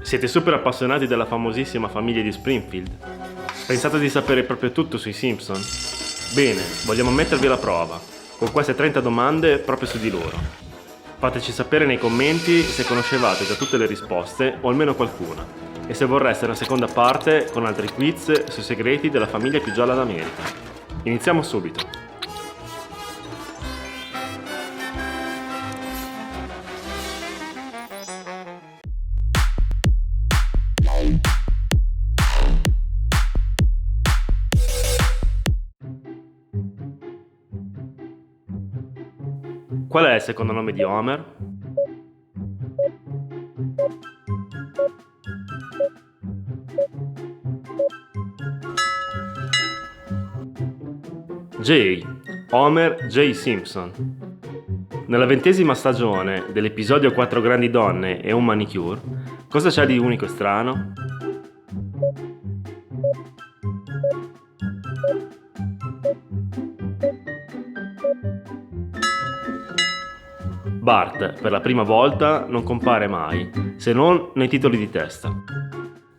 Siete super appassionati della famosissima famiglia di Springfield? Pensate di sapere proprio tutto sui Simpson? Bene, vogliamo mettervi alla prova, con queste 30 domande proprio su di loro. Fateci sapere nei commenti se conoscevate già tutte le risposte o almeno qualcuna, e se vorreste una seconda parte con altri quiz sui segreti della famiglia più gialla d'America. Iniziamo subito! Qual è il secondo nome di Homer? J. Homer J. Simpson. Nella 20ª stagione dell'episodio 4 grandi donne e un manicure, cosa c'è di unico e strano? Bart, per la prima volta, non compare mai, se non nei titoli di testa.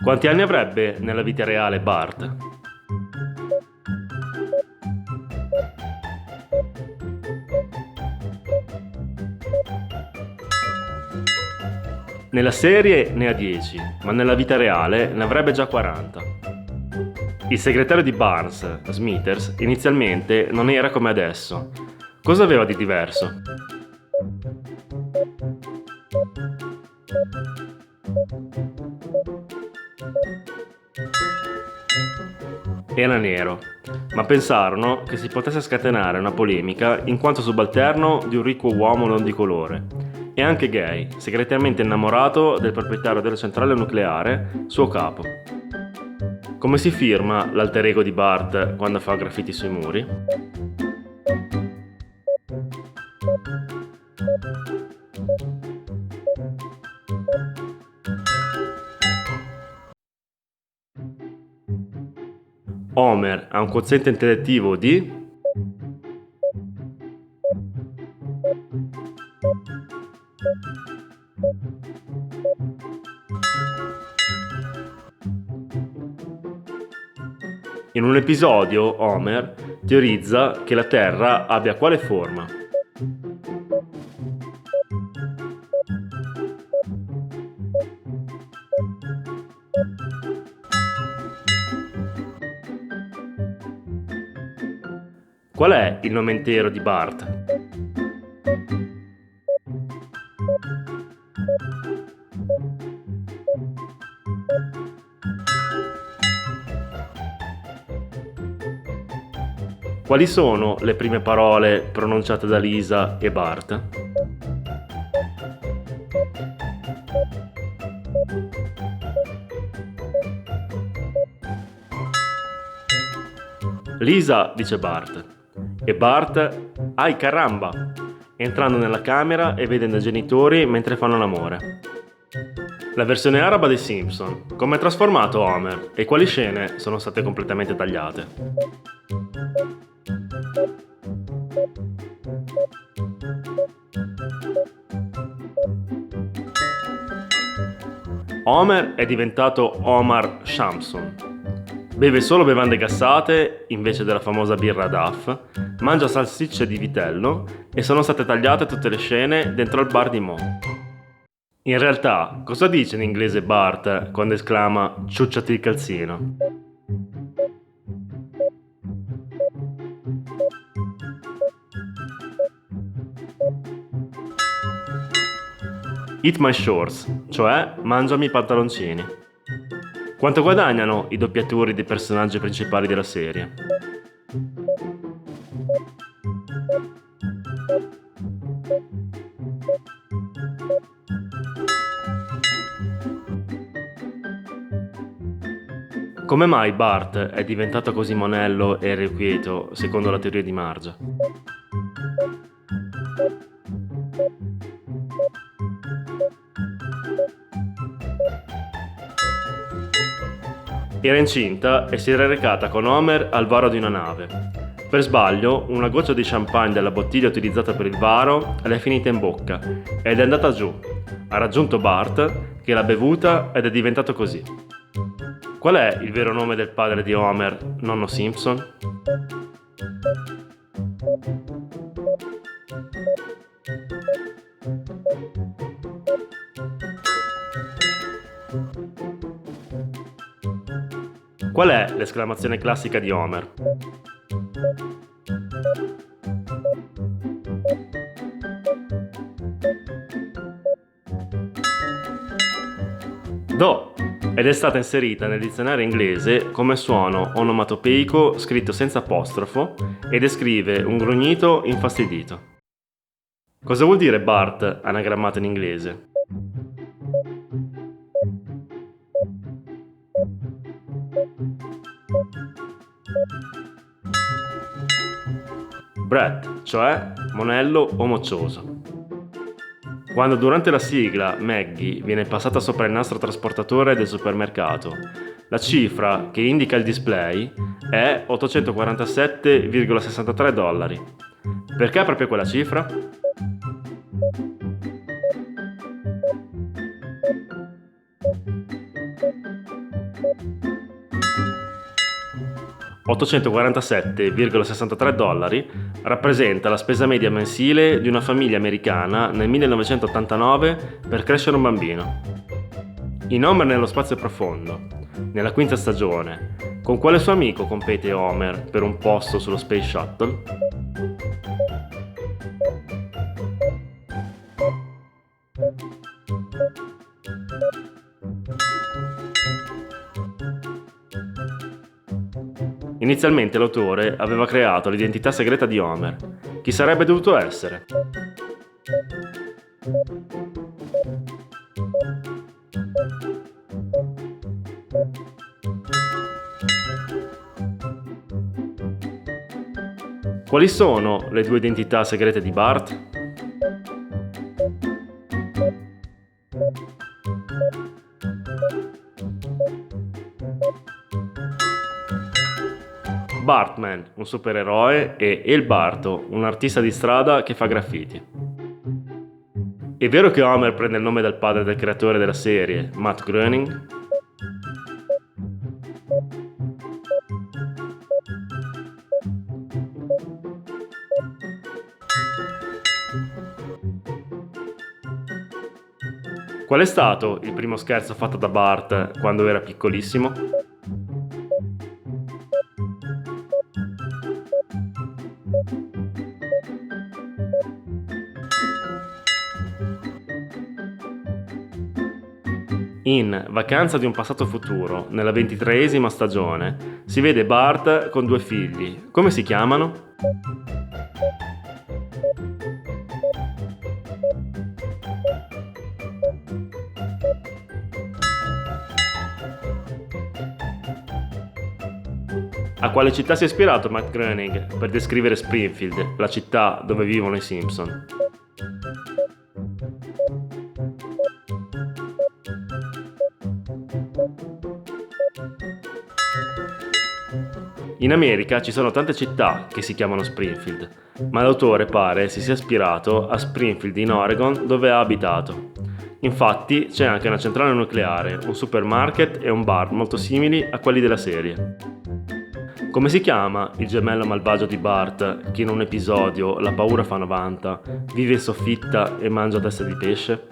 Quanti anni avrebbe nella vita reale Bart? Nella serie ne ha 10, ma nella vita reale ne avrebbe già 40. Il segretario di Barnes, Smithers, inizialmente non era come adesso. Cosa aveva di diverso? Era nero, ma pensarono che si potesse scatenare una polemica in quanto subalterno di un ricco uomo non di colore, e anche gay, segretamente innamorato del proprietario della centrale nucleare, suo capo. Come si firma l'alter ego di Bart quando fa graffiti sui muri? Homer ha un quoziente intellettivo di? In un episodio, Homer teorizza che la Terra abbia quale forma? Qual è il nome intero di Bart? Quali sono le prime parole pronunciate da Lisa e Bart? Lisa dice Bart e Bart, ai caramba, entrando nella camera e vedendo i genitori mentre fanno l'amore. La versione araba dei Simpson, come è trasformato Homer e quali scene sono state completamente tagliate? Homer è diventato Omar Shamsun. Beve solo bevande gassate invece della famosa birra Duff, mangia salsicce di vitello e sono state tagliate tutte le scene dentro al bar di Mo. In realtà, cosa dice in inglese Bart quando esclama "ciucciati il calzino"? Eat my shorts, cioè mangiami i pantaloncini. Quanto guadagnano i doppiatori dei personaggi principali della serie? Come mai Bart è diventato così monello e irrequieto, secondo la teoria di Marge? Era incinta e si era recata con Homer al varo di una nave. Per sbaglio, una goccia di champagne della bottiglia utilizzata per il varo le è finita in bocca ed è andata giù. Ha raggiunto Bart, che l'ha bevuta ed è diventato così. Qual è il vero nome del padre di Homer, nonno Simpson? Qual è l'esclamazione classica di Homer? Do, ed è stata inserita nel dizionario inglese come suono onomatopeico scritto senza apostrofo e descrive un grugnito infastidito. Cosa vuol dire Bart anagrammato in inglese? Brat, cioè monello o moccioso. Quando durante la sigla Maggie viene passata sopra il nastro trasportatore del supermercato, la cifra che indica il display è 847,63 dollari. Perché proprio quella cifra? $847,63 rappresenta la spesa media mensile di una famiglia americana nel 1989 per crescere un bambino. In Homer nello spazio profondo, nella quinta stagione, con quale suo amico compete Homer per un posto sullo Space Shuttle? Inizialmente l'autore aveva creato l'identità segreta di Homer. Chi sarebbe dovuto essere? Quali sono le due identità segrete di Bart? Bartman, un supereroe, e El Barto, un artista di strada che fa graffiti. È vero che Homer prende il nome dal padre del creatore della serie, Matt Groening? Qual è stato il primo scherzo fatto da Bart quando era piccolissimo? In Vacanza di un passato futuro, nella 23esima stagione, si vede Bart con due figli. Come si chiamano? A quale città si è ispirato Matt Groening per descrivere Springfield, la città dove vivono i Simpson? In America ci sono tante città che si chiamano Springfield, ma l'autore pare si sia ispirato a Springfield in Oregon dove ha abitato. Infatti c'è anche una centrale nucleare, un supermarket e un bar molto simili a quelli della serie. Come si chiama il gemello malvagio di Bart che in un episodio La paura fa 90, vive in soffitta e mangia teste di pesce?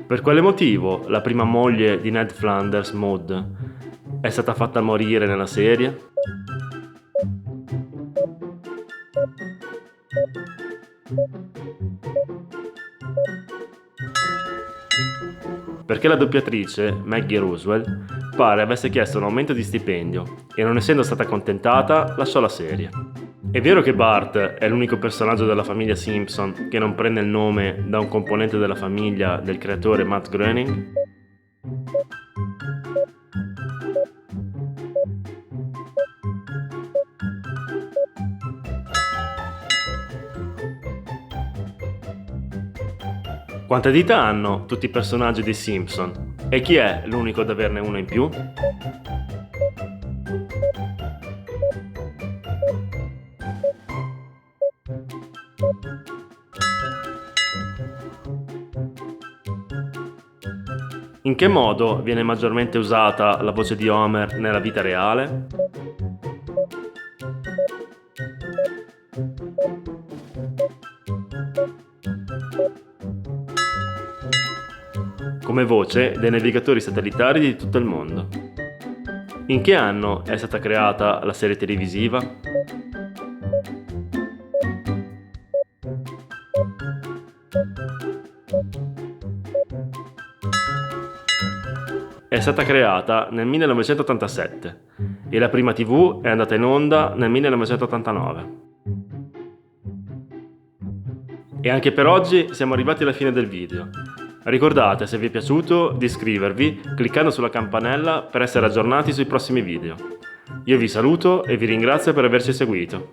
Per quale motivo la prima moglie di Ned Flanders, Maud, è stata fatta morire nella serie? Perché la doppiatrice, Maggie Roswell, pare avesse chiesto un aumento di stipendio e non essendo stata accontentata lasciò la serie. È vero che Bart è l'unico personaggio della famiglia Simpson che non prende il nome da un componente della famiglia del creatore Matt Groening? Quante dita hanno tutti i personaggi dei Simpson? E chi è l'unico ad averne uno in più? In che modo viene maggiormente usata la voce di Homer nella vita reale? Come voce dei navigatori satellitari di tutto il mondo. In che anno è stata creata la serie televisiva? È stata creata nel 1987 e la prima TV è andata in onda nel 1989. E anche per oggi siamo arrivati alla fine del video. Ricordate, se vi è piaciuto, di iscrivervi cliccando sulla campanella per essere aggiornati sui prossimi video. Io vi saluto e vi ringrazio per averci seguito.